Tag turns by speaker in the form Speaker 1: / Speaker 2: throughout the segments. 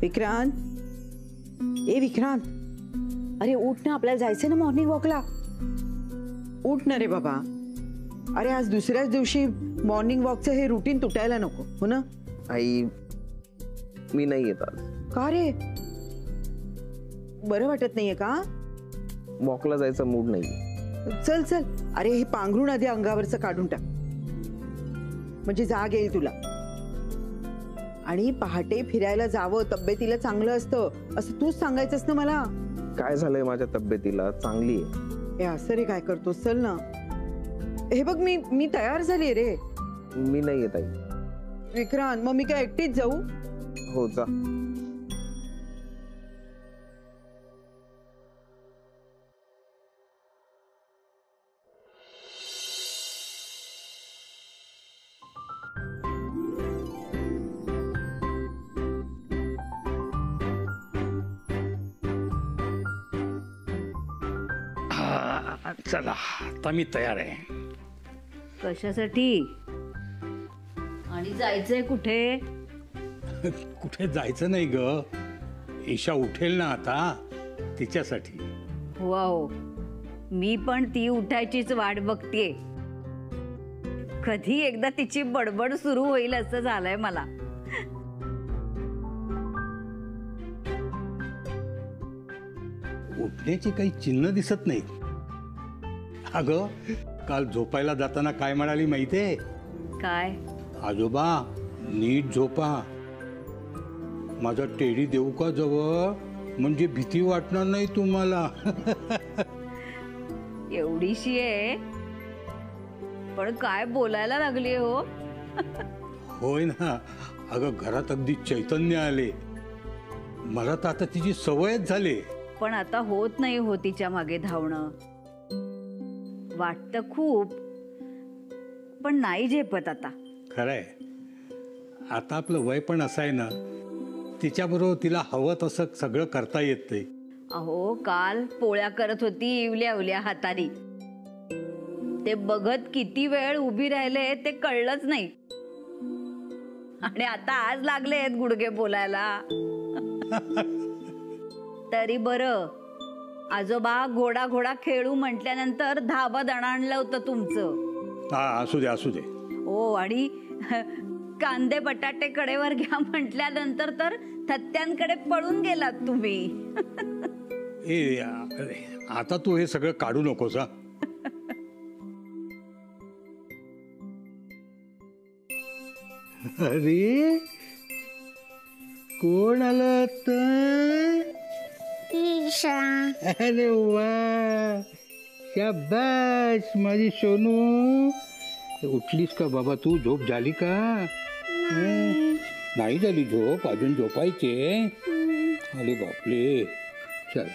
Speaker 1: विक्रांत, ए विक्रांत, अरे उठ ना, आपल्याला जायचंय ना मॉर्निंग वॉकला. उठ ना रे बाबा. अरे आज दुसऱ्याच दिवशी मॉर्निंग वॉकचं हे रुटीन तुटायला नको, हो ना?
Speaker 2: आई मी नाही येत आज.
Speaker 1: का रे, बरं वाटत नाहीये का?
Speaker 2: वॉकला जायचा मूड नाही.
Speaker 1: चल चल, अरे हे पांघरुण आधी अंगावरचं काढून टाक, म्हणजे जाग येईल तुला. आणि पहाटे फिरायला जावं, तब्येतीला चांगलं असतं असं तूच सांगायचंस ना मला.
Speaker 2: काय झालंय माझ्या तब्येतीला? चांगली आहे.
Speaker 1: हे असं रे काय करतोस? चल ना. हे बघ, मी तयार झाली रे.
Speaker 2: मी नाही येत आई.
Speaker 1: विक्रांत, मग मी काय एकटीच जाऊ?
Speaker 2: हो जा.
Speaker 3: चला, आता मी तयार आहे.
Speaker 4: कशासाठी आणि जायचंय कुठे?
Speaker 3: कुठे जायचं नाही ग, ईशा उठेल ना आता, तिच्यासाठी.
Speaker 4: वाव, मी पण ती उठायचीच वाट बघतेय. कधी एकदा तिची बडबड सुरू होईल असं झालंय मला.
Speaker 3: उठण्याची काही चिन्ह दिसत नाहीत. अगं, काल झोपायला जाताना काय म्हणाली माहितीये?
Speaker 4: काय?
Speaker 3: आजोबा नीट झोपा, माझा टेडी देऊ का जवळ, म्हणजे भीती वाटणार नाही तुम्हाला.
Speaker 4: एवढीशी आहे पण काय बोलायला लागली हो.
Speaker 3: होय ना. अगं, घरात अगदी चैतन्य आले. मला तर आता तिची सवयच झाली.
Speaker 4: पण आता होत नाही हो तिच्या मागे धावणं. वाटतं खूप, पण नाही झेपत आता.
Speaker 3: खरंय, आता आपलं वय पण असं आहे ना, तिच्याबरोबर तिला हवं तसं सगळं करता येत नाही.
Speaker 4: अहो, काल पोळ्या करत होती इवल्या इवल्या हाताने. ते बघत किती वेळ उभी राहिले ते कळलंच नाही. आणि आता आज लागलेत गुडघे बोलायला. तरी बरं, आजोबा घोडा घोडा खेळू म्हटल्यानंतर धाबा दणाणलं होतं तुमचं.
Speaker 3: हा, असू दे असू दे.
Speaker 4: हो, आणि कांदे बटाटे कडेवर घ्या म्हटल्यानंतर तर थत्त्यांकडे पळून गेलात तुम्ही.
Speaker 3: ए, आता तू हे सगळं काढू नकोस. हा, अरे कोण आलं तर?
Speaker 5: ईशा.
Speaker 3: अरे वा, शाबास माझी सोनू. उठलीस का बाबा तू? झोप झाली का? नाही झाली झोप, अजून झोपायचे. अरे बापरे, चला.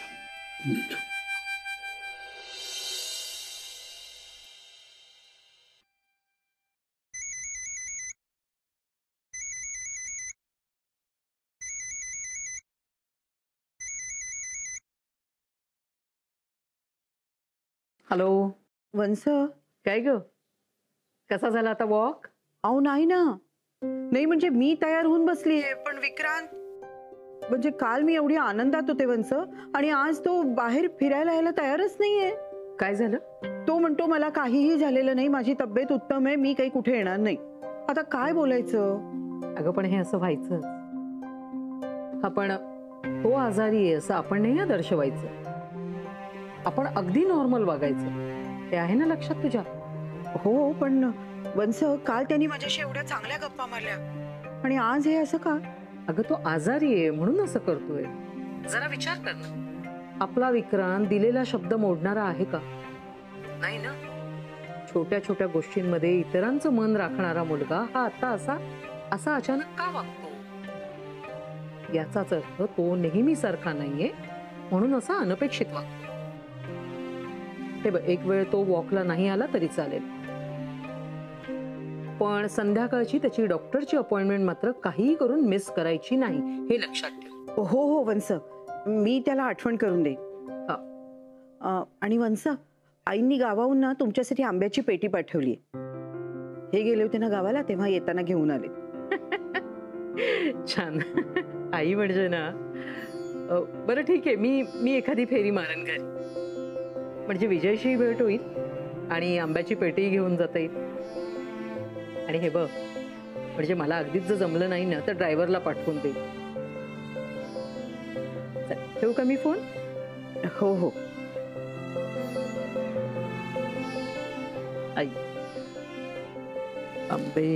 Speaker 6: हॅलो
Speaker 1: वंस,
Speaker 6: काय ग, कसा झाला आता वॉक?
Speaker 1: अहो नाही ना, नाही म्हणजे मी तयार होऊन बसलीये, पण विक्रांत, म्हणजे काल मी एवढी आनंदात होते वंस, आणि आज तो बाहेर फिरायला यायला तयारच नाहीये.
Speaker 6: काय झालं?
Speaker 1: तो म्हणतो मला काहीही झालेलं नाही, माझी तब्येत उत्तम आहे, मी काही कुठे येणार नाही. आता काय बोलायचं?
Speaker 6: अगं पण हे असं व्हायचं. आपण तो आजारी आहे असं आपण नाही दर्शवायचं. आपण अगदी नॉर्मल वागायचं. ते आहे ना लक्षात तुझ्या?
Speaker 1: हो, पण वंस, काल त्यांनी माझ्याशी एवढ्या चांगल्या गप्पा मारल्या, आणि आज हे असं का?
Speaker 6: अगं तो आजारी आहे म्हणून असं करतोय. जरा विचार कर ना, आपला विक्रांत दिलेला शब्द मोडणारा आहे का? नाही ना. छोट्या छोट्या गोष्टींमध्ये इतरांचं मन राखणारा मुलगा हा आता असा अचानक का वागतो? याचाच अर्थ तो नेहमी सारखा नाहीये, म्हणून असा अनपेक्षित वागतो. हे बघ, एक वेळ तो वॉकला नाही आला तरी चालेल, पण संध्याकाळची त्याची डॉक्टरची अपॉइंटमेंट मात्र काहीही करून मिस करायची नाही, हे लक्षात ठेव.
Speaker 1: हो हो वंस, मी त्याला आठवण करून देईन. आणि वंस, आईंनी गावाहून ना तुमच्यासाठी आंब्याची पेटी पाठवली. हे गेले होते ना गावाला, तेव्हा येताना घेऊन आले.
Speaker 6: छान. आई म्हणजे ना बरं ठीक आहे, मी एखादी फेरी मारेन घरी, म्हणजे विजयशी भेट होईल आणि आंब्याची पेटी घेऊन जाता येईल. आणि हे बघ, म्हणजे मला अगदीच जर जमलं नाही ना तर ड्रायव्हरला पाठवून देईल. चल, ठेवू का मी फोन?
Speaker 1: हो हो.
Speaker 6: आई आंबे.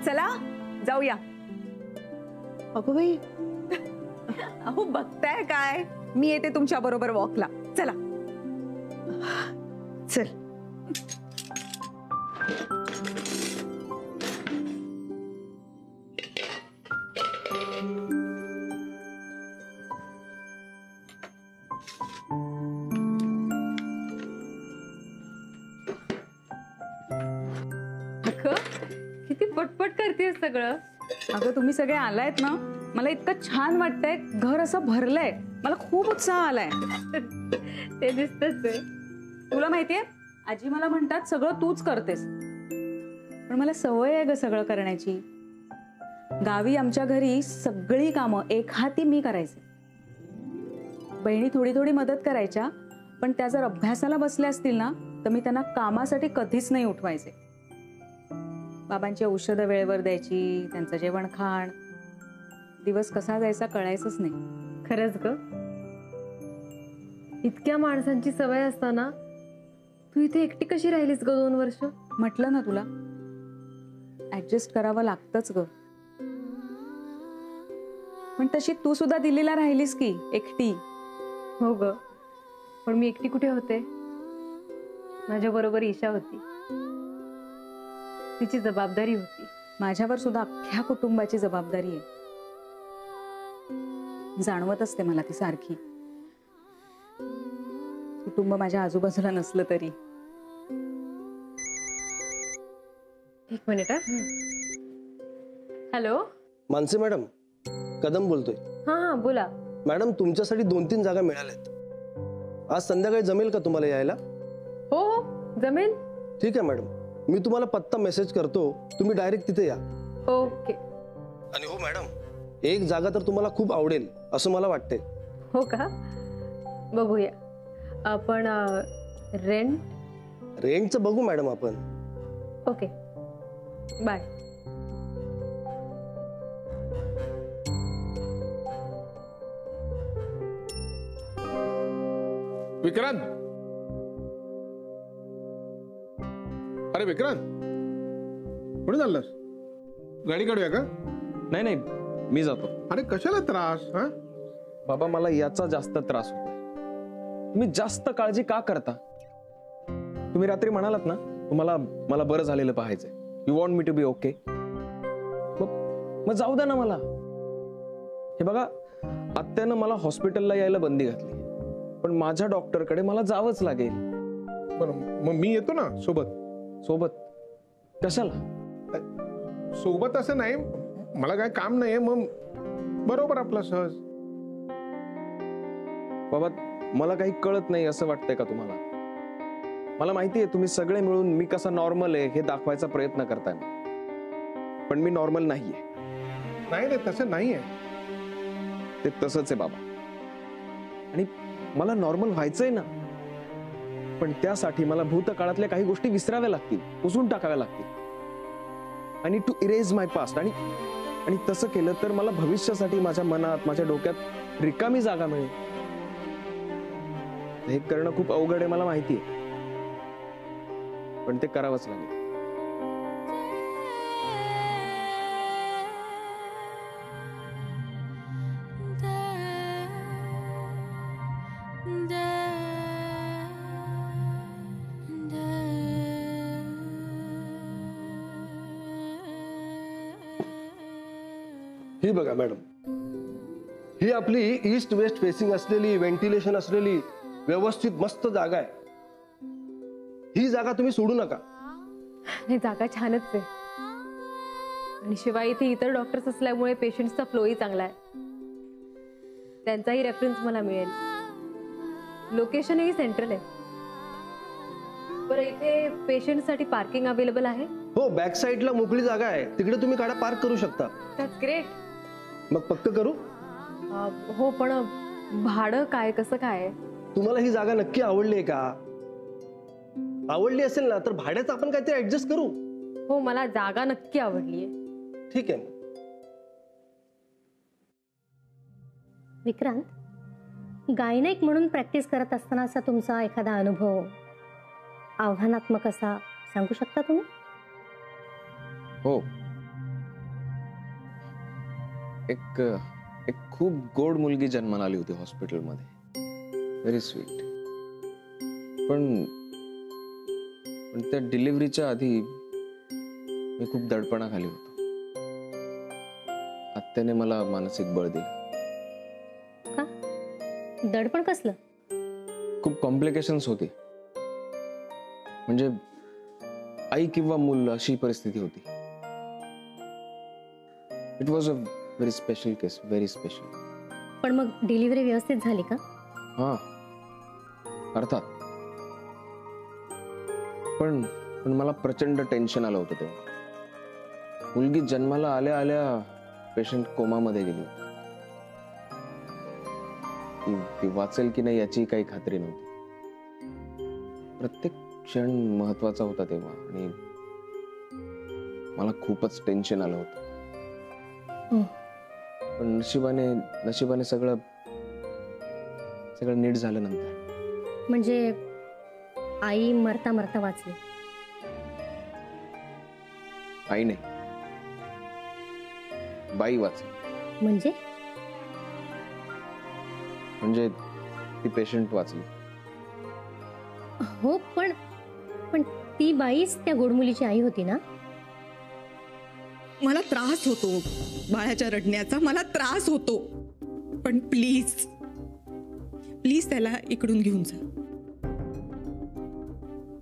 Speaker 7: चला जाऊया.
Speaker 1: अगं बाई,
Speaker 7: अहो बघताय काय, मी येते तुमच्या बरोबर वॉकला. चला.
Speaker 1: चल.
Speaker 8: अगं किती पटपट करतेस सगळं.
Speaker 7: अगं तुम्ही सगळे आलायत ना, मला इतकं छान वाटतंय. घर असं भरलंय, मला खूप उत्साह आलाय.
Speaker 8: ते दिसतच आहे.
Speaker 7: तुला माहितीये, आजी मला म्हणतात सगळं तूच करतेस, पण मला सवय आहे ग सगळं करण्याची. गावी आमच्या घरी सगळी कामं एक हाती मी करायचे. बहिणी थोडी थोडी मदत करायच्या, पण त्या जर अभ्यासाला बसल्या असतील ना तर मी त्यांना कामासाठी कधीच नाही उठवायचे. बाबांची औषधं वेळेवर द्यायची, त्यांचं जेवण खाण. दिवस कसा जायचा कळायचंच नाही.
Speaker 8: खरंच ग, इतक्या माणसांची सवय असताना तू इथे एकटी कशी राहिलीस ग 2 वर्ष?
Speaker 7: म्हटलं ना तुला, ऍडजस्ट करावं लागतंच ग. पण तशी तू सुद्धा दिल्लीला राहिलीस की एकटी.
Speaker 8: हो ग, पण मी एकटी कुठे होते? माझ्या बरोबर ईशा होती, तिची जबाबदारी होती.
Speaker 7: माझ्यावर सुद्धा अख्ख्या कुटुंबाची जबाबदारी आहे. जाणवत असते मला ती सारखी. कुटुंब माझ्या आजूबाजूला नसलं तरी.
Speaker 8: एक minute. Hello.
Speaker 9: Mansi madam, Kadam बोलतोय.
Speaker 8: हा हा बोला.
Speaker 9: मॅडम, तुमच्यासाठी 2-3 जागा मिळाल्यात. आज संध्याकाळी जमेल का तुम्हाला यायला?
Speaker 8: हो हो जमेल.
Speaker 9: ठीक आहे मॅडम, मी तुम्हाला पत्ता मेसेज करतो, तुम्ही डायरेक्ट तिथे या.
Speaker 8: ओके.
Speaker 9: आणि हो मॅडम, एक जागा तर तुम्हाला खूप आवडेल असं मला वाटतंय.
Speaker 8: हो का? बघूया. आपण
Speaker 9: रेंटचं बघू मॅडम आपण.
Speaker 8: Okay bye.
Speaker 10: विक्रांत, अरे विक्रांत, कुठे चाललास? गाडी काढूया का?
Speaker 2: नाही नाही, मी जातो.
Speaker 10: अरे कशाला त्रास? हा
Speaker 2: बाबा, मला याचा जास्त त्रास होतो. तुम्ही जास्त काळजी का करता? तुम्ही रात्री म्हणालात ना तुम्हाला मला बरं झालेलं पाहायचंय. You want me to be okay. मग जाऊ द्या ना मला. हे बघा, आत्यानं मला हॉस्पिटलला यायला बंदी घातली, पण माझ्या डॉक्टरकडे मला जावंच लागेल.
Speaker 10: बरं, मग मी येतो ना सोबत.
Speaker 2: सोबत कशाला?
Speaker 10: सोबत असं नाही, मला काय काम नाहीये, मग बरोबर आपला सहज.
Speaker 2: बाबा, मला काही कळत नाही असं वाटतंय का तुम्हाला? मला माहितीये तुम्ही सगळे मिळून मी कसा नॉर्मल आहे हे दाखवायचा प्रयत्न करताय, पण मी नॉर्मल नाहीये.
Speaker 10: नाही रे, तसं नाहीये.
Speaker 2: ते तसंच आहे बाबा. आणि मला नॉर्मल व्हायचंय ना, पण त्यासाठी मला भूतकाळातल्या काही गोष्टी विसराव्या लागतील, पुसून टाकाव्या लागतील. I need to erase my past. आणि तसं केलं तर मला भविष्यासाठी माझ्या मनात, माझ्या डोक्यात रिकामी जागा मिळेल. हे करणं खूप अवघड आहे मला माहिती आहे, पण ते करावंच लागेल.
Speaker 9: ही बघा मॅडम, ही आपली ईस्ट वेस्ट फेसिंग असलेली, व्हेंटिलेशन असलेली व्यवस्थित मस्त जागा आहे. ही जागा तुम्ही सोडू नका.
Speaker 8: ही जागा छानच आहे, आणि शिवाय इथे इतर डॉक्टर्स असल्यामुळे पेशंट्सचा फ्लोही चांगला आहे. त्यांचाही रेफरन्स मला मिळेल. लोकेशनही सेंट्रल आहे. बरं, इथे पेशंटसाठी पार्किंग अवेलेबल आहे?
Speaker 9: हो, बॅक साईडला मोकळी जागा आहे, तिकडे तुम्ही गाड्या पार्क करू शकता.
Speaker 8: That's great.
Speaker 9: मग पक्क करू?
Speaker 8: हो, पण भाडं काय, कसं काय?
Speaker 9: तुम्हाला ही जागा नक्की आवडली आहे का? आवडली असेल ना तर भाड्याचं आपण काहीतरी ऍडजस्ट करू.
Speaker 8: हो, मला जागा नक्की आवडलीये.
Speaker 9: ठीक आहे.
Speaker 5: विक्रांत, गायनिक म्हणून प्रॅक्टिस करत असतानाचा तुमचा एखादा अनुभव आव्हानात्मक असा सांगू शकता तुम्ही?
Speaker 2: हो, एक खूप गोड मुलगी जन्माला आली होती हॉस्पिटलमध्ये. Very sweet. पण त्या डिलिव्हरीच्या आधी मी खूप दडपणाखाली होतो. आत्याने मला मानसिक बळ दिलं.
Speaker 5: का? दडपण कसलं?
Speaker 2: खूप कॉम्प्लिकेशन्स होती. म्हणजे आई किंवा मूल अशी परिस्थिती होती. It was a very special case, very special.
Speaker 5: पण मग डिलिव्हरी व्यवस्थित झाली का?
Speaker 2: हा, अर्थात. पण मला प्रचंड टेन्शन आलं होतं तेव्हा. मुलगी जन्माला आल्या आल्या पेशंट कोमामध्ये गेली. ती वाचेल की नाही याची काही खात्री नव्हती. प्रत्येक क्षण महत्वाचा होता तेव्हा आणि मला खूपच टेन्शन आलं होतं. पण नशिबाने सगळं नीट झालं नंतर.
Speaker 5: म्हणजे आई मरता मरता वाचली?
Speaker 2: आई नाही, बाई वाचली. म्हणजे ती पेशंट वाचली.
Speaker 5: हो, पण ती बाईच त्या गोडमुलीची आई होती ना?
Speaker 11: मला त्रास होतो बाळाच्या रडण्याचा, मला त्रास होतो. पण प्लीज त्याला इकडून घेऊन जा.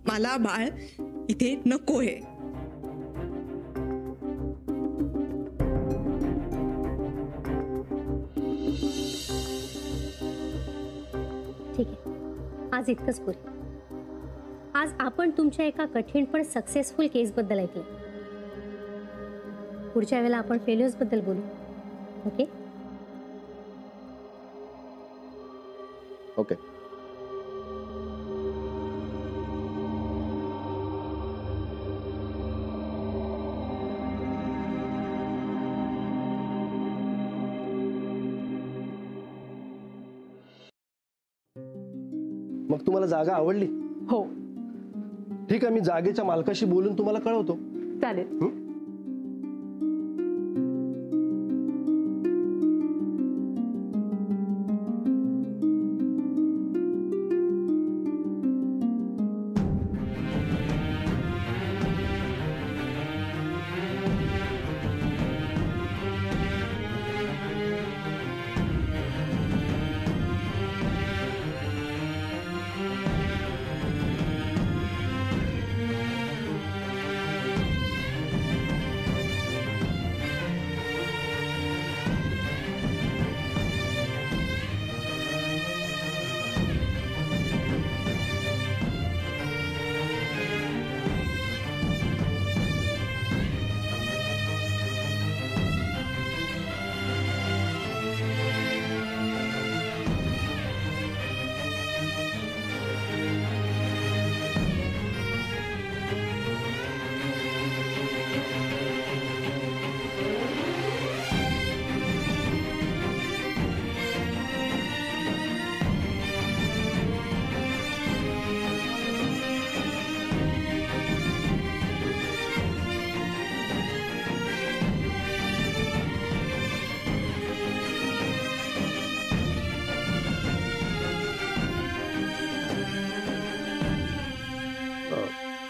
Speaker 11: मला बाळ इथे नकोय.
Speaker 5: ठीक आहे, आज इतकंच पुरे. आज आपण तुमच्या एका कठीण पण सक्सेसफुल केसबद्दल ऐकलं. पुढच्या वेळेला आपण फेल्युअर्स बद्दल बोलू. ओके?
Speaker 2: ओके.
Speaker 9: मग तुम्हाला जागा आवडली?
Speaker 6: हो,
Speaker 9: ठीक आहे, मी जागेच्या मालकाशी बोलून तुम्हाला कळवतो.
Speaker 6: चालेल.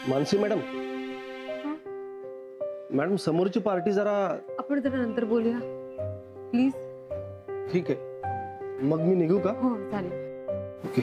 Speaker 9: मानसी मॅडम, समोरची पार्टी जरा
Speaker 8: आपण जरा नंतर बोलूया प्लीज.
Speaker 9: ठीक आहे, मग मी निघू का?
Speaker 8: हो, चालेल.
Speaker 9: Okay.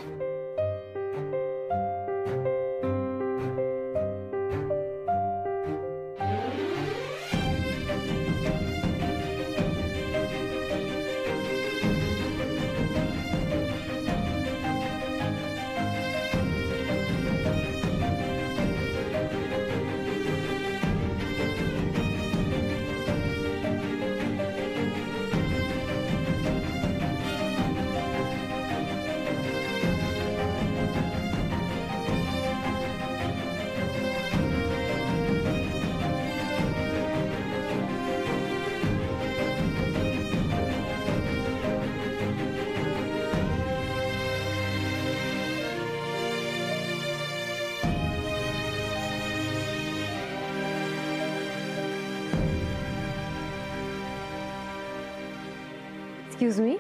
Speaker 8: Excuse me.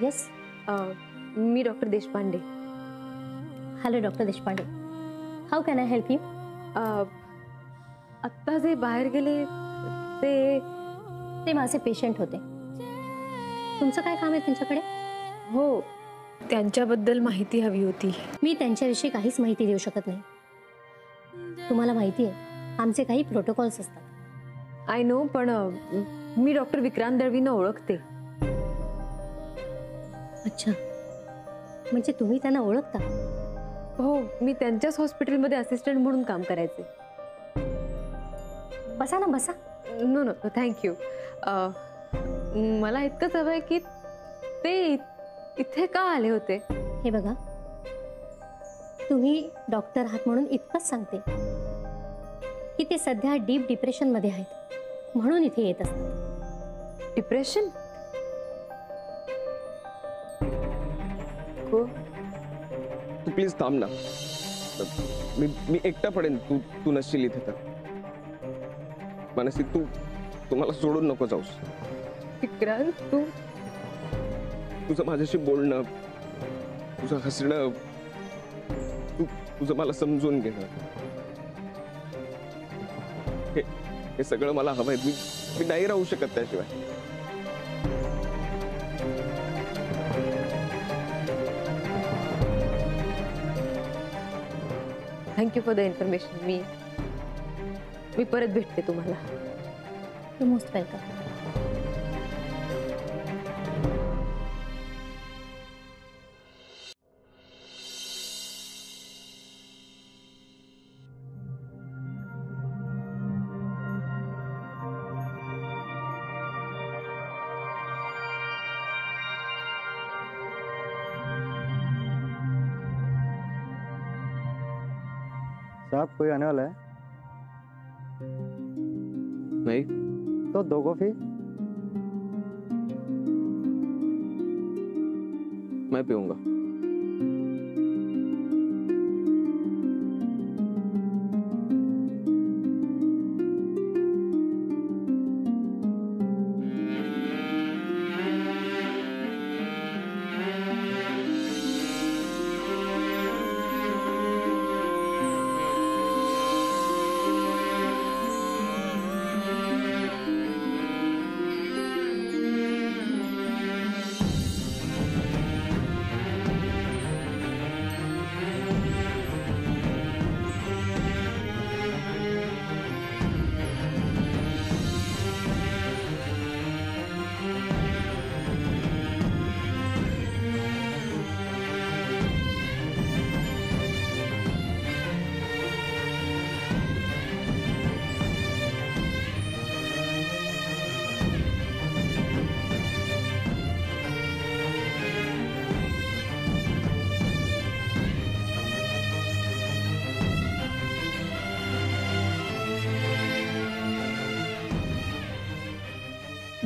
Speaker 5: Yes.
Speaker 8: Me doctor Deshpande.
Speaker 5: Hello doctor Deshpande. How can I help you?
Speaker 8: आत्ता जे बाहेर गेले
Speaker 5: ते माझे पेशंट होते. तुमचं काय काम आहे त्यांच्याकडे?
Speaker 8: हो, त्यांच्याबद्दल माहिती हवी होती.
Speaker 5: मी त्यांच्याविषयी काहीच माहिती देऊ शकत नाही. तुम्हाला माहिती आहे आमचे काही प्रोटोकॉल्स असतात.
Speaker 8: आय नो, पण मी डॉक्टर विक्रांत दळवींना ओळखते.
Speaker 5: अच्छा, म्हणजे तुम्ही त्यांना ओळखता?
Speaker 8: हो, मी त्यांच्याच हॉस्पिटलमध्ये असिस्टंट म्हणून काम करायचे.
Speaker 5: बसा ना, बसा.
Speaker 8: No no thank you. मला इतकंच हवं आहे की ते इथे का आले होते?
Speaker 5: हे बघा, तुम्ही डॉक्टर आहात म्हणून इतकंच सांगते की ते सध्या डीप डिप्रेशनमध्ये आहेत म्हणून इथे येत असतात.
Speaker 8: डिप्रेशन? हो.
Speaker 2: तू प्लीज थांब ना. मी एकटा पडेन तू नसशील इथे तर. मनसी, तू मला सोडून नको जाऊस.
Speaker 8: विक्रांत,
Speaker 2: तुझं माझ्याशी बोलणं, तुझं हसणं, तुझं मला समजून घेणं, हे सगळं मला हवंय. मी नाही राहू शकत त्याशिवाय.
Speaker 8: Thank you for the information. मी परत भेटते तुम्हाला.
Speaker 5: You most welcome.
Speaker 12: साहब, कोई आने वाला है?
Speaker 2: नहीं.
Speaker 12: तो 2 कॉफी.
Speaker 2: मैं पीऊंगा.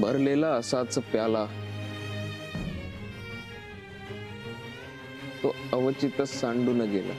Speaker 2: भरलेला असाच प्याला, तो अवचितच सांडून गेला.